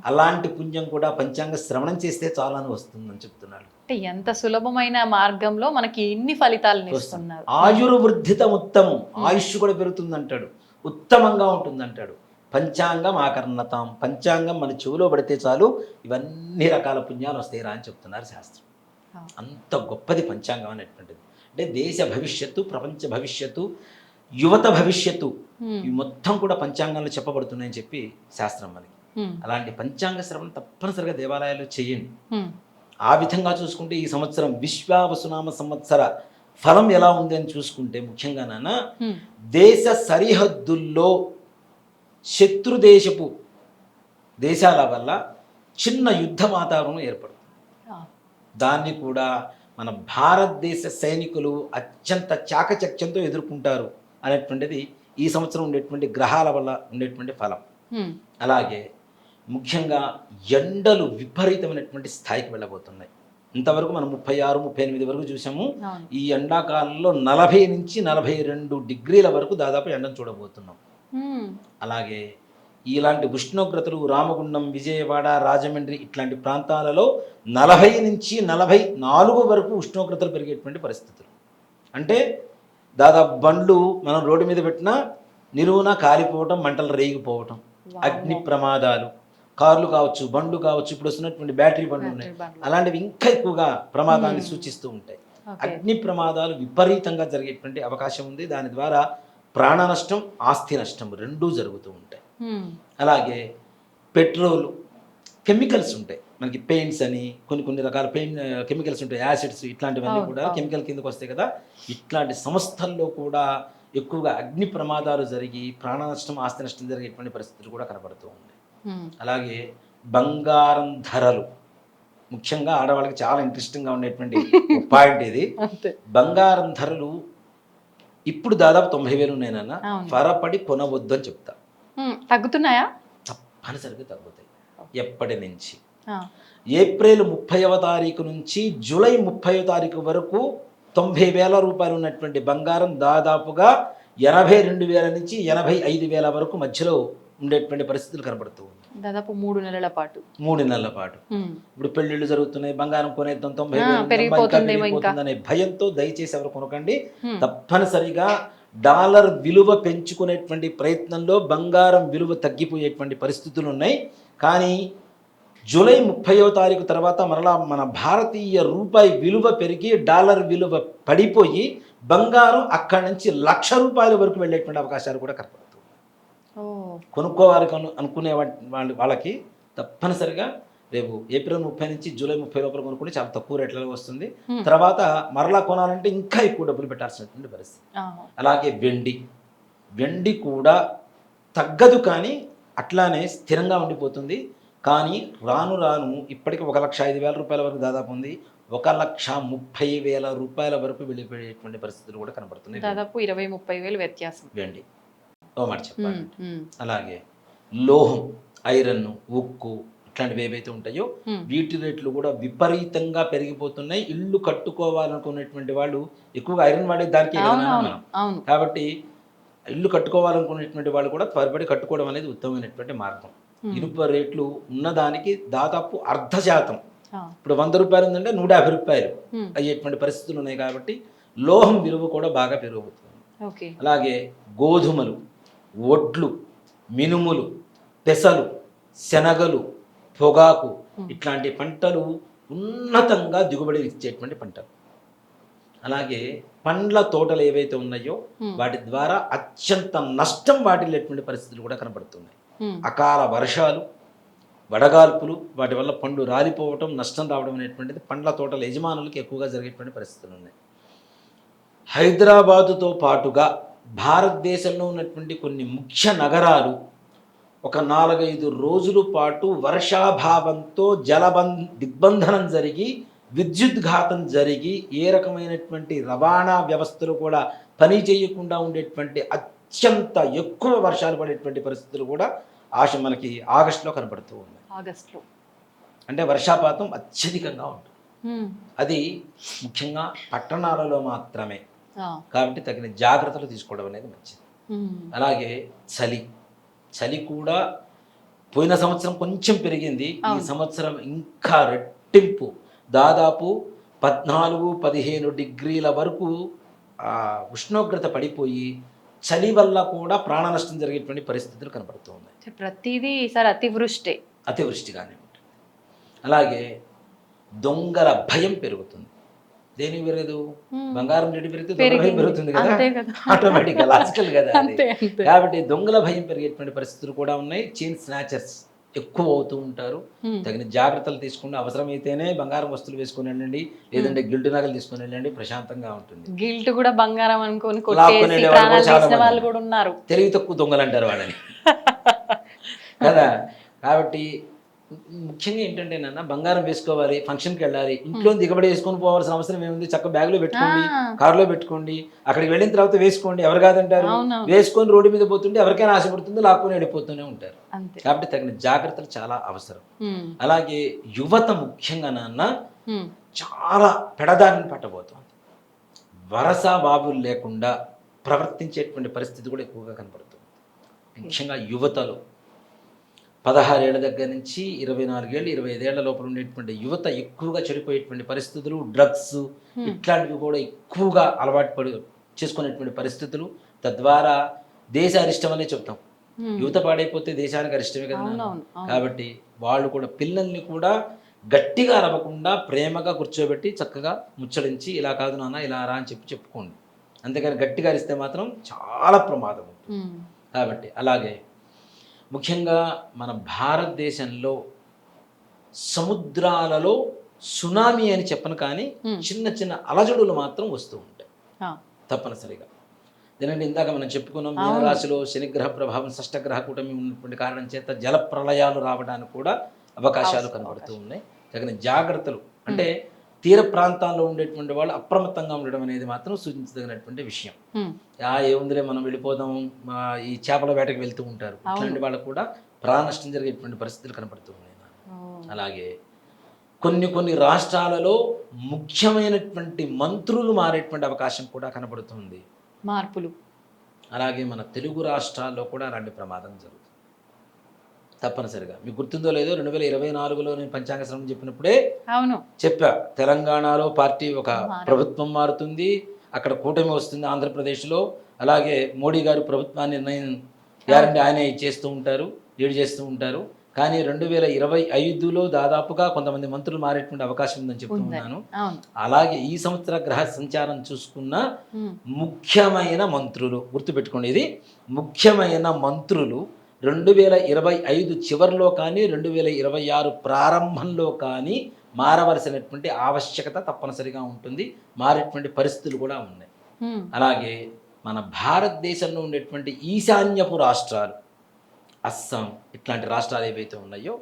అలాంటి పుణ్యం కూడా పంచాంగ శ్రవణం చేస్తే చాలని వస్తుందని చెప్తున్నాడు. ఎంత సులభమైన మార్గంలో మనకి ఇన్ని ఫలితాలు ఇస్తున్నారు. ఆయుర్వృద్ధితం ఉత్తమం, ఆయుష్ కూడా పెరుగుతుంది అంటాడు, ఉత్తమంగా ఉంటుంది అంటాడు. పంచాంగం ఆకర్ణతాం, పంచాంగం మన చెవిలో పడితే చాలు ఇవన్నీ రకాల పుణ్యాలు వస్తాయిరా అని చెప్తున్నారు శాస్త్రం. అంత గొప్పది పంచాంగం అనేటువంటిది. అంటే దేశ భవిష్యత్తు, ప్రపంచ భవిష్యత్తు, యువత భవిష్యత్తు ఇవి మొత్తం కూడా పంచాంగంలో చెప్పబడుతున్నాయని చెప్పి శాస్త్రం మనకి. అలాంటి పంచాంగ శ్రవణం తప్పనిసరిగా దేవాలయాల్లో చేయండి. ఆ విధంగా చూసుకుంటే ఈ సంవత్సరం విశ్వావసునామ సంవత్సర ఫలం ఎలా ఉంది అని చూసుకుంటే ముఖ్యంగా నాన్న దేశ సరిహద్దుల్లో శత్రుదేశపు దేశాల వల్ల చిన్న యుద్ధ వాతావరణం ఏర్పడుతుంది. దాన్ని కూడా మన భారతదేశ సైనికులు అత్యంత చాకచక్యంతో ఎదుర్కొంటారు అనేటువంటిది ఈ సంవత్సరం ఉండేటువంటి గ్రహాల వల్ల ఉండేటువంటి ఫలం. అలాగే ముఖ్యంగా ఎండలు విపరీతమైనటువంటి స్థాయికి వెళ్ళబోతున్నాయి. ఇంతవరకు మనం 36-38 వరకు చూసాము. ఈ ఎండాకాలంలో 40 నుంచి 42 డిగ్రీల వరకు దాదాపు ఎండను చూడబోతున్నాం. అలాగే ఇలాంటి ఉష్ణోగ్రతలు రామగుండం, విజయవాడ, రాజమండ్రి ఇట్లాంటి ప్రాంతాలలో 40 నుంచి 44 వరకు ఉష్ణోగ్రతలు పెరిగేటువంటి పరిస్థితులు. అంటే దాదాపు బండ్లు మనం రోడ్డు మీద పెట్టినా నిలువున కాలిపోవటం, మంటలు రేగిపోవటం, అగ్ని ప్రమాదాలు, కార్లు కావచ్చు, బండ్లు కావచ్చు, ఇప్పుడు వస్తున్నటువంటి బ్యాటరీ బండ్లు ఉన్నాయి, అలాంటివి ఇంకా ఎక్కువగా ప్రమాదాన్ని సూచిస్తూ ఉంటాయి. Okay. అగ్ని ప్రమాదాలు విపరీతంగా జరిగేటువంటి అవకాశం ఉంది. దాని ద్వారా ప్రాణ నష్టం, ఆస్తి నష్టం రెండూ జరుగుతూ ఉంటాయి. అలాగే పెట్రోల్, కెమికల్స్ ఉంటాయి మనకి, పెయింట్స్ అని కొన్ని రకాల కెమికల్స్ ఉంటాయి, యాసిడ్స్, ఇట్లాంటివన్నీ అవును, కూడా అవును. కెమికల్ కిందకు వస్తాయి కదా. ఇట్లాంటి సంస్థల్లో కూడా ఎక్కువగా అగ్ని ప్రమాదాలు జరిగి ప్రాణ నష్టం, ఆస్తి నష్టం జరిగేటువంటి పరిస్థితులు కూడా కనబడుతూ ఉన్నాయి. అలాగే బంగారం ధరలు, ముఖ్యంగా ఆడవాళ్ళకి చాలా ఇంట్రెస్టింగ్గా ఉండేటువంటి పాయింట్ ఇది. అంతే. బంగారం ధరలు ఇప్పుడు దాదాపు 90,000 ఉన్నాయన్న, అవును. త్వరపడి కొనవద్దు అని చెప్తా. తగ్గుతున్నాయా? తప్పనిసరిగా తగ్గుతాయి. ఎప్పటి నుంచి? ఆ. ఏప్రిల్ 30వ తారీఖు నుంచి జూలై 30వ తారీఖు వరకు 90,000 రూపాయలు ఉన్నటువంటి బంగారం దాదాపుగా 82,000 నుంచి 85,000 వరకు మధ్యలో ఉండేటువంటి పరిస్థితులు కనబడుతూ ఉన్నాయి. దాదాపు 3 నెలల పాటు. 3 నెలల పాటు. ఇప్పుడు పెళ్లిళ్ళు జరుగుతున్నాయి, బంగారం కొనేద్దాం, 90,000 పెరిగిపోతుందేమో ఇంకా అనే భయంతో దయచేసి ఎవరు కొనకండి. తప్పనిసరిగా డాలర్ విలువ పెంచుకునేటువంటి ప్రయత్నంలో బంగారం విలువ తగ్గిపోయేటువంటి పరిస్థితులు ఉన్నాయి. కానీ జూలై 30వ తారీఖు తర్వాత మరలా మన భారతీయ రూపాయి విలువ పెరిగి డాలర్ విలువ పడిపోయి బంగారం అక్కడి నుంచి ₹1,00,000 వరకు వెళ్ళేటువంటి అవకాశాలు కూడా కనపడుతుంది. కొనుక్కోవాలి అనుకునే వాళ్ళకి తప్పనిసరిగా రేపు ఏప్రిల్ 30 నుంచి జూలై 30 లోపల కొనుక్కుంటే చాలా తక్కువ రేట్లలో వస్తుంది. తర్వాత మరలా కొనాలంటే ఇంకా ఎక్కువ డబ్బులు పెట్టాల్సినటువంటి పరిస్థితి. అలాగే వెండి కూడా తగ్గదు, కానీ అట్లానే స్థిరంగా ఉండిపోతుంది. కానీ రాను రాను ఇప్పటికీ 1,05,000 రూపాయల వరకు దాదాపు ఉంది, 1,30,000 రూపాయల వరకు వెళ్ళిపోయేటువంటి పరిస్థితులు కూడా కనబడుతున్నాయి. దాదాపు 20-30 వేలు వ్యత్యాసం వెండి ఓ మాట చెప్పాలి. అలాగే లోహం, ఐరన్, ఉక్కు ఇట్లాంటివి ఏవైతే ఉంటాయో వీటి రేట్లు కూడా విపరీతంగా పెరిగిపోతున్నాయి. ఇల్లు కట్టుకోవాలనుకునేటువంటి వాళ్ళు ఎక్కువగా ఐరన్ వాడే దానికి మనం, కాబట్టి ఇల్లు కట్టుకోవాలనుకునేటువంటి వాళ్ళు కూడా త్వరపడి కట్టుకోవడం అనేది ఉత్తమమైనటువంటి మార్గం. ఇనుప రేట్లు ఉన్నదానికి దాదాపు 0.5%, ఇప్పుడు 100 రూపాయలు ఉందంటే 150 రూపాయలు అయ్యేటువంటి పరిస్థితులు ఉన్నాయి. కాబట్టి లోహం విలువ కూడా బాగా పెరిగిపోతుంది. అలాగే గోధుమలు, వడ్లు, మినుములు, పెసలు, శనగలు, పొగాకు ఇట్లాంటి పంటలు ఉన్నతంగా దిగుబడి ఇచ్చేటువంటి పంటలు. అలాగే పండ్ల తోటలు ఏవైతే ఉన్నాయో వాటి ద్వారా అత్యంత నష్టం వాటిల్లేటువంటి పరిస్థితులు కూడా కనబడుతున్నాయి. అకాల వర్షాలు, వడగాల్పులు, వాటి వల్ల పండు రాలిపోవటం, నష్టం రావడం అనేటువంటిది పండ్ల తోటల యజమానులకు ఎక్కువగా జరిగేటువంటి పరిస్థితులు ఉన్నాయి. హైదరాబాదుతో పాటుగా భారతదేశంలో ఉన్నటువంటి కొన్ని ముఖ్య నగరాలు ఒక 4-5 రోజుల పాటు వర్షాభావంతో దిగ్బంధనం జరిగి, విద్యుద్ఘాతం జరిగి, ఏ రకమైనటువంటి రవాణా వ్యవస్థలు కూడా పని చేయకుండా ఉండేటువంటి అత్యంత ఎక్కువ వర్షాలు పడేటువంటి పరిస్థితులు కూడా మనకి ఆగస్టులో కనబడుతూ ఉన్నాయి. ఆగస్టులో అంటే వర్షాపాతం అత్యధికంగా ఉంటుంది. అది ముఖ్యంగా పట్టణాలలో మాత్రమే, కాబట్టి తగిన జాగ్రత్తలు తీసుకోవడం అనేది మంచిది. అలాగే చలి కూడా పోయిన సంవత్సరం కొంచెం పెరిగింది, ఈ సంవత్సరం ఇంకా రెట్టింపు, దాదాపు 14-15 డిగ్రీల వరకు ఉష్ణోగ్రత పడిపోయి చలి వల్ల కూడా ప్రాణ నష్టం జరిగేటువంటి పరిస్థితులు కనబడుతూ ఉన్నాయి. ప్రతిదీ ఈసారి అతివృష్టిగానే ఉంటుంది. అలాగే దొంగల భయం పెరుగుతుంది. దేనికి పెరగదు? బంగారం రేటు పెరిగితే దొంగల భయం పెరుగుతుంది కదా, ఆటోమేటిక్గా, లాజికల్ కదా అది. కాబట్టి దొంగల భయం పెరిగేటువంటి పరిస్థితులు కూడా ఉన్నాయి. చైన్ స్నాచర్స్ ఎక్కువ అవుతూ ఉంటారు. తగిన జాగ్రత్తలు తీసుకుంటే అవసరమైతేనే బంగారం వస్తువులు వేసుకుని వెళ్ళండి, లేదంటే గిల్ట్ నగలు తీసుకుని వెళ్ళండి, ప్రశాంతంగా ఉంటుంది. గిల్ట్ కూడా బంగారం అనుకొని వాళ్ళు కూడా ఉన్నారు, తెలివి తక్కువ దొంగలు అంటారు వాళ్ళని కదా. కాబట్టి ముఖ్యంగా ఏంటంటే నాన్న, బంగారం వేసుకోవాలి, ఫంక్షన్కి వెళ్ళాలి, ఇంట్లో దిగబడి వేసుకొని పోవాల్సిన అవసరం ఏముంది? చక్కగా బ్యాగ్లో పెట్టుకోండి, కారులో పెట్టుకోండి, అక్కడికి వెళ్ళిన తర్వాత వేసుకోండి, ఎవరు కాదంటారు? వేసుకొని రోడ్డు మీద పోతుంటే ఎవరికైనా ఆశపడుతుంది, లాక్కొని వెళ్ళిపోతూనే ఉంటారు. కాబట్టి తగిన జాగ్రత్తలు చాలా అవసరం. అలాగే యువత ముఖ్యంగా నాన్న చాలా పెడదారిని పట్టబోతోంది. వరస బాబులు లేకుండా ప్రవర్తించేటువంటి పరిస్థితి కూడా ఎక్కువగా కనపడుతుంది. ముఖ్యంగా యువతలో 16 ఏళ్ల దగ్గర నుంచి 24 ఏళ్ళు 25 ఏళ్ల లోపల ఉండేటువంటి యువత ఎక్కువగా చెడిపోయేటువంటి పరిస్థితులు, డ్రగ్స్ ఇట్లాంటివి కూడా ఎక్కువగా అలవాటు చేసుకునేటువంటి పరిస్థితులు, తద్వారా దేశ అరిష్టం అనే చెప్తాం. యువత పాడైపోతే దేశానికి అరిష్టమే కదా. కాబట్టి వాళ్ళు కూడా పిల్లల్ని కూడా గట్టిగా అరవకుండా ప్రేమగా కూర్చోబెట్టి చక్కగా ముచ్చడించి ఇలా కాదు నాన్న ఇలా రా అని చెప్పుకోండి. అంతేకాని గట్టిగా అరిస్తే మాత్రం చాలా ప్రమాదం ఉంటుంది. కాబట్టి అలాగే ముఖ్యంగా మన భారతదేశంలో సముద్రాలలో సునామీ అని చెప్పను కానీ చిన్న చిన్న అలజడులు మాత్రం వస్తూ ఉంటాయి తప్పనిసరిగా. ఎందుకంటే ఇందాక మనం చెప్పుకున్నాం మీనరాశిలో శనిగ్రహ ప్రభావం షష్టగ్రహ కూటమి ఉన్నటువంటి కారణం చేత జల ప్రళయాలు రావడానికి కూడా అవకాశాలు కనబడుతూ ఉన్నాయి. తగిన జాగ్రత్తలు అంటే తీర ప్రాంతాల్లో ఉండేటువంటి వాళ్ళు అప్రమత్తంగా ఉండడం అనేది మాత్రం సూచించదగినటువంటి విషయం. ఏముందిలే మనం వెళ్ళిపోదాం, ఈ చేపల వేటకు వెళ్తూ ఉంటారు, ఇట్లాంటి వాళ్ళకు కూడా ప్రాణ నష్టం జరిగేటువంటి పరిస్థితులు కనపడుతూ ఉన్నాయి. అలాగే కొన్ని రాష్ట్రాలలో ముఖ్యమైనటువంటి మంత్రులు మారేటువంటి అవకాశం కూడా కనబడుతుంది, మార్పులు. అలాగే మన తెలుగు రాష్ట్రాల్లో కూడా అలాంటి ప్రమాదం జరుగుతుంది తప్పనిసరిగా. మీకు గుర్తుందో లేదో 2024లో నేను పంచాంగ శ్రవణం చెప్పినప్పుడే చెప్పా, తెలంగాణలో పార్టీ ఒక ప్రభుత్వం మారుతుంది, అక్కడ కూటమి వస్తుంది ఆంధ్రప్రదేశ్లో. అలాగే మోడీ గారు ప్రభుత్వాన్ని గ్యారంటీ ఆయనే చేస్తూ ఉంటారు, లీడ్ చేస్తూ ఉంటారు. కానీ 2025లో దాదాపుగా కొంతమంది మంత్రులు మారేటువంటి అవకాశం ఉందని చెప్తున్నాను. అలాగే ఈ సంవత్సర గ్రహ సంచారం చూసుకున్న ముఖ్యమైన మంత్రులు గుర్తుపెట్టుకోండి, ఇది ముఖ్యమైన మంత్రులు 2025 చివరిలో కానీ 2026 ప్రారంభంలో కానీ మారవలసినటువంటి ఆవశ్యకత తప్పనిసరిగా ఉంటుంది, మారేటువంటి పరిస్థితులు కూడా ఉన్నాయి. అలాగే మన భారతదేశంలో ఉండేటువంటి ఈశాన్యపు రాష్ట్రాలు, అస్సాం ఇట్లాంటి రాష్ట్రాలు ఏవైతే ఉన్నాయో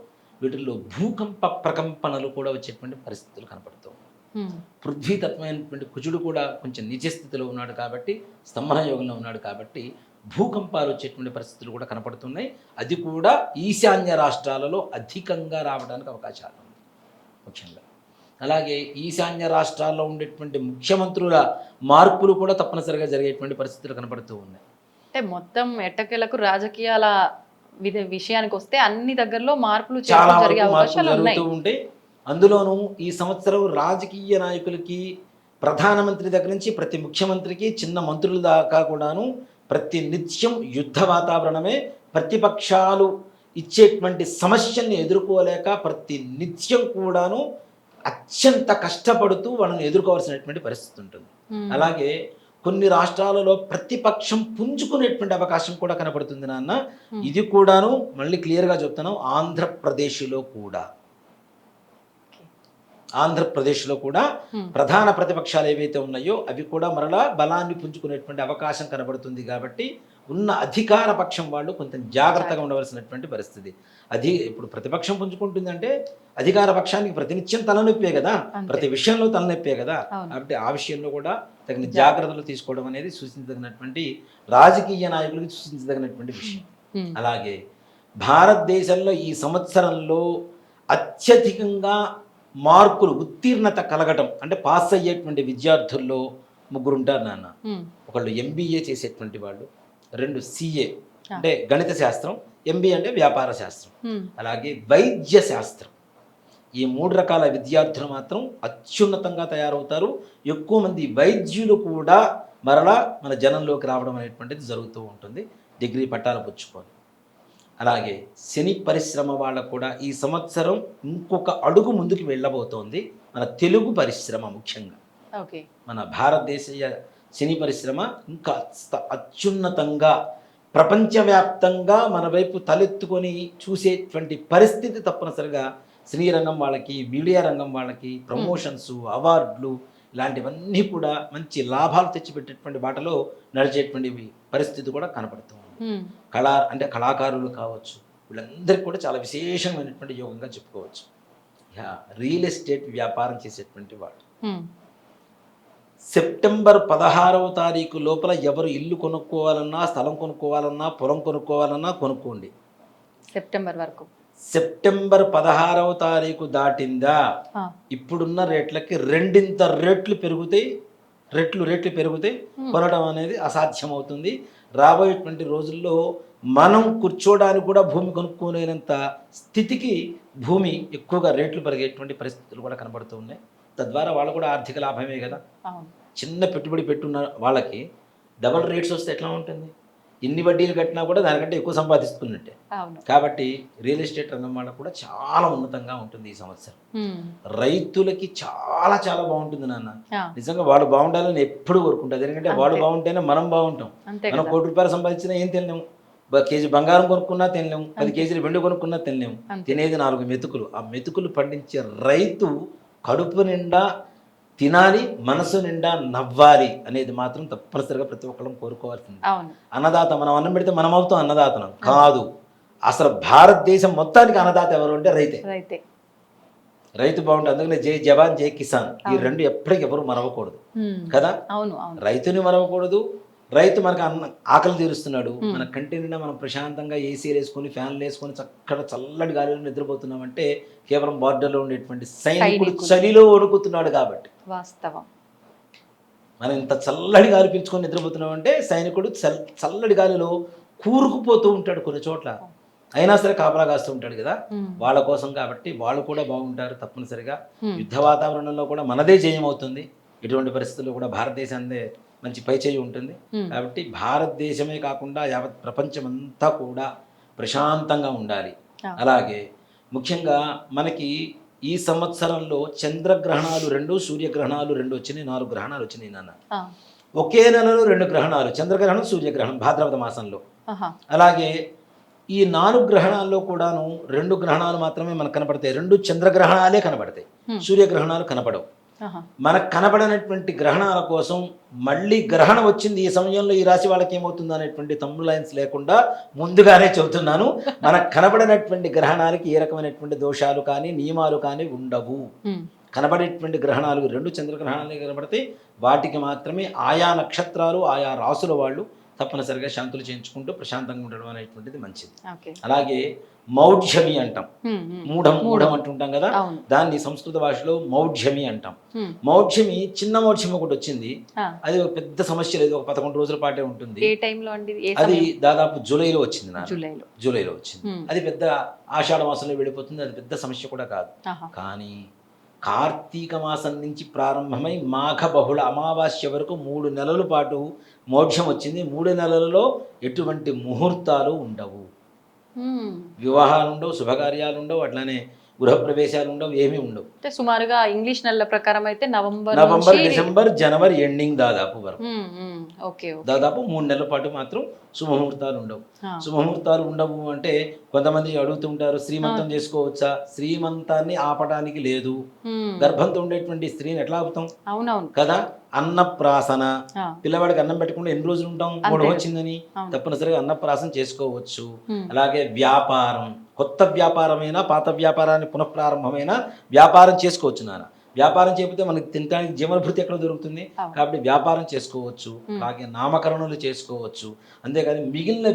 వీటిల్లో భూకంప ప్రకంపనలు కూడా వచ్చేటువంటి పరిస్థితులు కనపడుతూ ఉన్నాయి. పృథ్వీతత్వమైనటువంటి కుజుడు కూడా కొంచెం నిజ స్థితిలో ఉన్నాడు కాబట్టి, స్తంభన యోగంలో ఉన్నాడు కాబట్టి భూకంపాలు వచ్చేటువంటి పరిస్థితులు కూడా కనపడుతున్నాయి. అది కూడా ఈశాన్య రాష్ట్రాలలో అధికంగా రావడానికి అవకాశాలు ఉన్నాయి ముఖ్యంగా. అలాగే ఈశాన్య రాష్ట్రాల్లో ఉండేటువంటి ముఖ్యమంత్రుల మార్పులు కూడా తప్పనిసరిగా జరిగేటువంటి పరిస్థితులు కనపడుతూ ఉన్నాయి. అంటే మొత్తం ఎట్టకేలకు రాజకీయాల విషయానికి వస్తే అన్ని దగ్గరలో మార్పులు చాలా జరుగుతూ ఉంటాయి. అందులోనూ ఈ సంవత్సరం రాజకీయ నాయకులకి, ప్రధానమంత్రి దగ్గర నుంచి ప్రతి ముఖ్యమంత్రికి, చిన్న మంత్రుల దాకా కూడాను ప్రతి నిత్యం యుద్ధ వాతావరణమే. ప్రతిపక్షాలు ఇచ్చేటువంటి సమస్యల్ని ఎదుర్కోలేక ప్రతి నిత్యం కూడాను అత్యంత కష్టపడుతూ వాళ్ళని ఎదుర్కోవాల్సినటువంటి పరిస్థితి ఉంటుంది. అలాగే కొన్ని రాష్ట్రాలలో ప్రతిపక్షం పుంజుకునేటువంటి అవకాశం కూడా కనపడుతుంది నాన్న. ఇది కూడాను మళ్ళీ క్లియర్గా చెప్తాను, ఆంధ్రప్రదేశ్లో కూడా ప్రధాన ప్రతిపక్షాలు ఏవైతే ఉన్నాయో అవి కూడా మరలా బలాన్ని పుంజుకునేటువంటి అవకాశం కనబడుతుంది. కాబట్టి ఉన్న అధికార పక్షం వాళ్ళు కొంచెం జాగ్రత్తగా ఉండవలసినటువంటి పరిస్థితి. ఇప్పుడు ప్రతిపక్షం పుంజుకుంటుందంటే అధికార పక్షానికి ప్రతినిత్యం తలనొప్పే కదా, ప్రతి విషయంలో తలనొప్పే కదా. కాబట్టి ఆ విషయంలో కూడా తగిన జాగ్రత్తలు తీసుకోవడం అనేది సూచించదగినటువంటి, రాజకీయ నాయకులకి సూచించదగినటువంటి విషయం. అలాగే భారతదేశంలో ఈ సంవత్సరంలో అత్యధికంగా మార్కులు ఉత్తీర్ణత కలగటం అంటే పాస్ అయ్యేటువంటి విద్యార్థుల్లో 3 ఉంటారు నాన్న. ఒకళ్ళు MBA చేసేటువంటి వాళ్ళు, 2 CA అంటే గణిత శాస్త్రం, MBA అంటే వ్యాపార శాస్త్రం, అలాగే వైద్య శాస్త్రం. ఈ 3 రకాల విద్యార్థులు మాత్రం అత్యున్నతంగా తయారవుతారు. ఎక్కువ మంది వైద్యులు కూడా మరలా మన జనంలోకి రావడం అనేటువంటిది జరుగుతూ ఉంటుంది, డిగ్రీ పట్టాలు పుచ్చుకొని. అలాగే సినీ పరిశ్రమ వాళ్ళకు కూడా ఈ సంవత్సరం ఇంకొక అడుగు ముందుకు వెళ్ళబోతోంది మన తెలుగు పరిశ్రమ. ముఖ్యంగా మన భారతదేశీయ సినీ పరిశ్రమ ఇంకా అత్యున్నతంగా ప్రపంచవ్యాప్తంగా మన వైపు తలెత్తుకొని చూసేటువంటి పరిస్థితి తప్పనిసరిగా సినీ రంగం వాళ్ళకి, మీడియా రంగం వాళ్ళకి ప్రమోషన్స్, అవార్డులు ఇలాంటివన్నీ కూడా మంచి లాభాలు తెచ్చిపెట్టేటువంటి బాటలో నడిచేటువంటి పరిస్థితి కూడా కనపడుతుంది. కళాకారులు కావచ్చు, వీళ్ళందరికీ కూడా చాలా విశేషమైనటువంటి యోగంగా చెప్పుకోవచ్చు. రియల్ ఎస్టేట్ వ్యాపారం చేసేటువంటి వాళ్ళు సెప్టెంబర్ 16వ తారీఖు లోపల ఎవరు ఇల్లు కొనుక్కోవాలన్నా, స్థలం కొనుక్కోవాలన్నా, పొలం కొనుక్కోవాలన్నా కొనుక్కోండి. సెప్టెంబర్ 16వ తారీఖు దాటిందా ఇప్పుడున్న రేట్లకి 2 రెట్లు పెరుగుతాయి, రేట్లు పెరుగుతాయి. కొనడం అనేది అసాధ్యమవుతుంది. రాబోయేటువంటి రోజుల్లో మనం కూర్చోడానికి కూడా భూమి కొనుక్కోలేనంత స్థితికి భూమి ఎక్కువగా రేట్లు పెరిగేటువంటి పరిస్థితులు కూడా కనబడుతూ ఉన్నాయి. తద్వారా వాళ్ళు కూడా ఆర్థిక లాభమే కదా. చిన్న పెట్టుబడి పెట్టున్న వాళ్ళకి డబల్ రేట్స్ వస్తే ఎట్లా ఉంటుంది? ఎన్ని వడ్డీలు కట్టినా కూడా దానికంటే ఎక్కువ సంపాదిస్తున్నట్టే. అవును. కాబట్టి రియల్ ఎస్టేట్ రంగం వాళ్ళ కూడా చాలా ఉన్నతంగా ఉంటుంది ఈ సంవత్సరం. ఉమ్. రైతులకి చాలా చాలా బాగుంటుంది నాన్న. ఆ, నిజంగా వాళ్ళు బాగుండాలని ఎప్పుడు కోరుకుంటారు. ఎందుకంటే వాళ్ళు అంతే. బాగుంటేనే మనం బాగుంటాం. అంతే మనం కదా. ₹1,00,00,000 సంపాదించినా ఏం తినలేము. కేజీ బంగారం కొనుక్కున్నా తినలేము, 10 అంతే. కేజీలు వెండి కొనుక్కున్నా తినలేము. అంతే. తినేది 4 మెతుకులు. ఆ మెతుకులు పండించే రైతు కడుపు నిండా తినాలి, మనసు నిండా నవ్వాలి అనేది మాత్రం తప్పనిసరిగా ప్రతి ఒక్కళ్ళం కోరుకోవాల్సింది. అవును. అన్నదాత, మనం అన్నం పెడితే మనం అవుతాం అన్నదాతనం కాదు. అసలు భారతదేశం మొత్తానికి అన్నదాత ఎవరు అంటే రైతే. రైతే. రైతు బాగుంటుంది. అందుకనే జై జవాన్ జై కిసాన్ ఈ అవును. రెండు ఎప్పటికి ఎవరు మరవకూడదు ఉమ్. కదా. అవును. అవును. రైతుని మరవకూడదు. రైతు మనకు ఆకలి తీరుస్తున్నాడు. Hmm. మన కంటి నిండా మనం ప్రశాంతంగా ఏసీలు వేసుకొని ఫ్యాన్లు వేసుకొని చక్కడ చల్లటి గాలిలో నిద్రపోతున్నామంటే కేవలం బార్డర్లో ఉండేటువంటి సైనికుడు చలిలో వణుకుతున్నాడు కాబట్టి. వాస్తవం. మనం ఇంత చల్లటి గాలి పీల్చుకొని నిద్రపోతున్నామంటే సైనికుడు చల్లటి గాలిలో కూరుకుపోతూ ఉంటాడు కొన్ని చోట్ల. అయినా సరే కాపలా కాస్తూ ఉంటాడు కదా ఉమ్. వాళ్ళ కోసం. కాబట్టి వాళ్ళు కూడా బాగుంటారు తప్పనిసరిగా. ఉమ్. యుద్ధ వాతావరణంలో కూడా మనదే జయం అవుతుంది. ఎటువంటి పరిస్థితుల్లో కూడా భారతదేశాన్ని మంచి పైచేయి ఉంటుంది. ఉమ్. కాబట్టి భారతదేశమే కాకుండా యావత్ ప్రపంచం అంతా కూడా ప్రశాంతంగా ఉండాలి. ఆ. అలాగే ముఖ్యంగా మనకి ఈ సంవత్సరంలో చంద్రగ్రహణాలు 2, సూర్యగ్రహణాలు 2 వచ్చినాయి. 4 గ్రహణాలు వచ్చినాయి నాన్న. ఆ. ఒకే నెలలో 2 గ్రహణాలు, చంద్రగ్రహణం సూర్యగ్రహణం భాద్రపద మాసంలో. ఆహా. అలాగే ఈ 4 గ్రహణాల్లో కూడాను 2 గ్రహణాలు మాత్రమే మనకు కనపడతాయి. 2 చంద్రగ్రహణాలే కనపడతాయి, సూర్యగ్రహణాలు కనపడవు. ఆహా. మనకు కనబడనటువంటి గ్రహణాల కోసం మళ్ళీ గ్రహణం వచ్చింది ఈ సమయంలో ఈ రాశి వాళ్ళకి ఏమవుతుందో అనేటువంటి తమ్ముడు లైన్స్ లేకుండా ముందుగానే చెబుతున్నాను. మనకు కనబడనటువంటి గ్రహణాలకి ఏ రకమైనటువంటి దోషాలు కానీ నియమాలు కానీ ఉండవు. ఉమ్. కనబడేటువంటి గ్రహణాలు 2 చంద్రగ్రహణాలే కనబడితే వాటికి మాత్రమే ఆయా నక్షత్రాలు ఆయా రాసుల వాళ్ళు తప్పనిసరిగా శాంతులు చేయించుకుంటూ ప్రశాంతంగా ఉండడం అనేటువంటిది మంచిది. ఓకే. అలాగే మౌఢ్యమి అంటాం, ఉమ్. ఉమ్. మూఢం అంటుంటాం కదా, అవును. దాన్ని సంస్కృత భాషలో మౌఢ్యమి అంటాం. ఉమ్. మౌఢ్యమి, చిన్న మౌఢ్యమి ఒకటి వచ్చింది. ఆ. అది ఒక పెద్ద సమస్య లేదు, ఒక 11 రోజుల పాటే ఉంటుంది. ఏ టైంలో అండి? ఏ అది సమయం? దాదాపు జూలైలో వచ్చింది నాన్న. జూలైలో వచ్చింది. ఉమ్. అది పెద్ద ఆషాఢ మాసంలో వెళ్ళిపోతుంది. అది పెద్ద సమస్య కూడా కాదు. ఆహా. కానీ కార్తీక మాసం నుంచి ప్రారంభమై మాఘ బహుళ అమావాస్య వరకు 3 నెలల పాటు మోక్షం వచ్చింది. 3 నెలలలో ఎటువంటి ముహూర్తాలు ఉండవు, ఉమ్. వివాహాలు ఉండవు, శుభకార్యాలు ఉండవు, అట్లానే గృహప్రవేశాలు ఉండవు, ఏమీ ఉండవు. అంటే సుమారుగా ఇంగ్లీష్ నెలల ప్రకారం అయితే నవంబర్, డిసెంబర్, జనవరి ఎండింగ్ దాదాపు వరకు. ఓకే. దాదాపు 3 నెలల పాటు మాత్రం శుభముహూర్తాలు ఉండవు. ఆ. శుభముహూర్తాలు ఉండవు అంటే కొంతమంది అడుగుతుంటారు, శ్రీమంతం చేసుకోవచ్చా? శ్రీమంతాన్ని ఆపడానికి లేదు. గర్భంతో ఉండేటువంటి స్త్రీని ఎట్లా ఆపుతాం? అవునవును కదా. అన్నప్రాసన, ఆ. పిల్లవాడికి అన్నం పెట్టకుండా ఎన్ని రోజులు ఉంటాం? అంతే. 3 వచ్చిందని అవును. తప్పనిసరిగా అన్నప్రాసన చేసుకోవచ్చు. ఉమ్. అలాగే వ్యాపారం, కొత్త వ్యాపారమైనా పాత వ్యాపారాన్ని పునఃప్రారంభమైన వ్యాపారం చేసుకోవచ్చు నాన్న. వ్యాపారం చేయకపోతే మనకి తినడానికి జీవనభృతి ఎక్కడ దొరుకుతుంది? అవును. కాబట్టి వ్యాపారం చేసుకోవచ్చు. అలాగే నామకరణలు చేసుకోవచ్చు. అంతేగాని మిగిలిన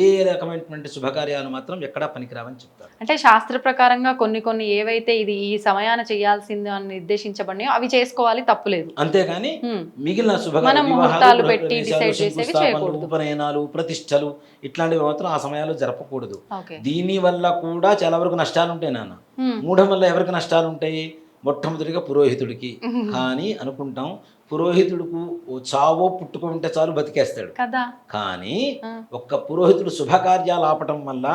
ఏ రకమైనటువంటి శుభకార్యాలు మాత్రం ఎక్కడా పనికిరావని చెప్తారు. అంటే శాస్త్ర ప్రకారంగా కొన్ని ఏవైతే ఇది ఈ సమయాన చేయాల్సింది అని నిర్దేశించబడినాయో అవి చేసుకోవాలి, తప్పులేదు. అంతేగాని ఉమ్. మిగిలిన మనం శుభకార్యాలు, ముహూర్తాలు పెట్టి గృహప్రవేశాలు, డిసైడ్ చేసేవి శంకుస్థాపనలు, చేయకూడదు. ఉపనయనాలు, ప్రతిష్టలు ఇట్లాంటివి మాత్రం ఆ సమయాల్లో జరపకూడదు. ఓకే. దీని వల్ల కూడా చాలా వరకు నష్టాలు ఉంటాయి నాన్న. ఉమ్. మూఢం వల్ల ఎవరికి నష్టాలు ఉంటాయి? మొట్టమొదటిగా పురోహితుడికి. కానీ అనుకుంటాం పురోహితుడుకు ఓ చావో పుట్టుకో ఉంటే చాలు బతికేస్తాడు కదా. కానీ ఆ. ఒక్క పురోహితుడు శుభకార్యాలు ఆపటం వల్ల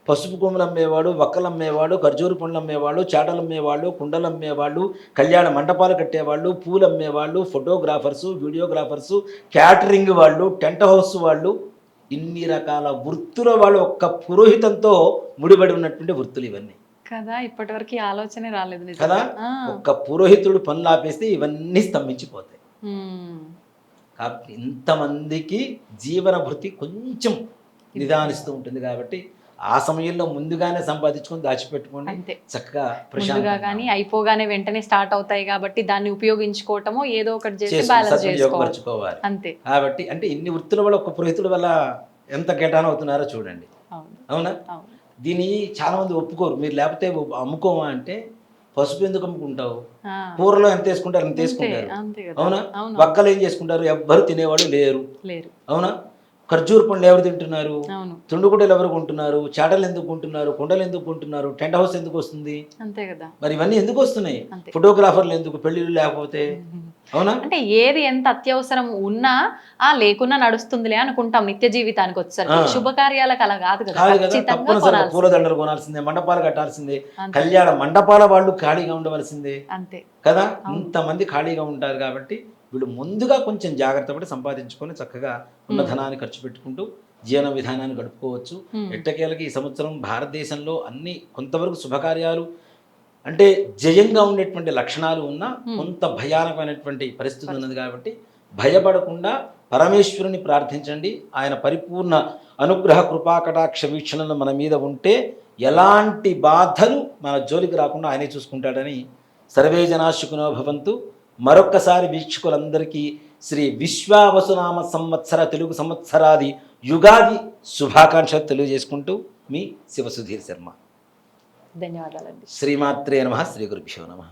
పసుపు కొమ్ములు అమ్మేవాడు, వక్కలు అమ్మేవాడు, ఖర్జూరు పండ్లు అమ్మేవాడు, చాటలు అమ్మేవాళ్ళు, కుండలు అమ్మేవాళ్ళు, కళ్యాణ మండపాలు కట్టేవాళ్ళు, పూలు అమ్మేవాళ్ళు, ఫోటోగ్రాఫర్సు, వీడియోగ్రాఫర్సు, క్యాటరింగ్ వాళ్ళు, టెంట్ హౌస్ వాళ్ళు, ఇన్ని రకాల వృత్తుల వాళ్ళు ఒక్క పురోహితంతో ముడిపడి ఉన్నటువంటి వృత్తులు ఇవన్నీ కదా. ఇప్పటి వరకు ఆలోచనే రాలేదు నిజంగా. కదా. ఆ. ఒక్క పురోహితుడు పనులు ఆపేస్తే ఇవన్నీ స్తంభించిపోతాయి. ఉమ్. కాబట్టి ఇంతమందికి జీవన భృతి కొంచెం నిదానిస్తూ ఉంటుంది. కాబట్టి ఆ సమయంలో ముందుగానే సంపాదించుకొని దాచిపెట్టుకోండి, అంతే. చక్కగా ముందుగా ప్రశాంతంగా కానీ అయిపోగానే వెంటనే స్టార్ట్ అవుతాయి కాబట్టి దాన్ని ఉపయోగించుకోవటము ఏదో ఒకటి చేసి చేసుకుని బ్యాలెన్స్ చేసుకోవాలి. సద్వినియోగపరచుకోవాలి. అంతే. కాబట్టి అంటే ఇన్ని వృత్తుల వల్ల ఒక పురోహితుల వల్ల ఎంత కేటాన్ అవుతున్నారో చూడండి. అవును. అవునా? అవును. దీన్ని చాలా మంది ఒప్పుకోరు. మీరు లేకపోతే అమ్ముకోమా అంటే పసుపు ఎందుకు అమ్ముకుంటావు? ఆ. కూరలో ఎంత వేసుకుంటారు అంత అంతే వేసుకుంటారు. అంతే కదా. అవునా? అవును. వక్కలు ఏం చేసుకుంటారు? ఎవ్వరు తినేవాళ్ళు లేరు. లేరు. అవునా? ఖర్జూర పండ్లు ఎవరు తింటున్నారు? అవును, తుండుగుడ్డలు ఎవరు కొంటున్నారు? చాటలు ఎందుకు కొంటున్నారు? కొండలు ఎందుకు కొంటున్నారు? టెంట్ హౌస్ ఎందుకు వస్తుంది? అంతే కదా. మరి ఇవన్నీ ఎందుకు వస్తున్నాయి? అంతే. ఫోటోగ్రాఫర్లు ఎందుకు? పెళ్ళిళ్ళు లేకపోతే, అవునా? అంటే ఏది ఎంత అత్యవసరం ఉన్నా లేకున్నా నడుస్తుందిలే అనుకుంటాం నిత్య జీవితానికి వచ్చేసరికి. ఆ. శుభకార్యాలకు అలా కాదు కదా, కాదు కదా, ఖచ్చితంగా తప్పనిసరిగా కొనాల్సిందే. పూలదండలు కొనాల్సిందే, మండపాలు కట్టాల్సిందే, అంతే. కళ్యాణ మండపాల వాళ్ళు ఖాళీగా ఉండవలసిందే అంతే. కదా. అవును. ఇంతమంది ఖాళీగా ఉంటారు కాబట్టి వీళ్ళు ముందుగా కొంచెం జాగ్రత్త పడి సంపాదించుకొని చక్కగా ఉన్న ధనాన్ని ఖర్చు పెట్టుకుంటూ జీవన విధానాన్ని గడుపుకోవచ్చు. ఎట్టకేలకి ఈ సంవత్సరం భారతదేశంలో అన్ని కొంతవరకు శుభకార్యాలు అంటే జయంగా ఉండేటువంటి లక్షణాలు ఉన్న కొంత భయానకమైనటువంటి పరిస్థితి ఉన్నది కాబట్టి భయపడకుండా పరమేశ్వరుని ప్రార్థించండి. ఆయన పరిపూర్ణ అనుగ్రహ కృపాకటాక్ష వీక్షణలు మన మీద ఉంటే ఎలాంటి బాధలు మన జోలికి రాకుండా ఆయనే చూసుకుంటాడని సర్వే జనా సుఖినో భవంతు. మరొక్కసారి వీక్షకులందరికీ శ్రీ విశ్వావసునామ సంవత్సర తెలుగు సంవత్సరాది యుగాది శుభాకాంక్షలు తెలియజేసుకుంటూ మీ శివసుధీర్ శర్మ. ధన్యవాదాలండి. శ్రీమాత్రే నమః. శ్రీ గురుభ్యో నమః.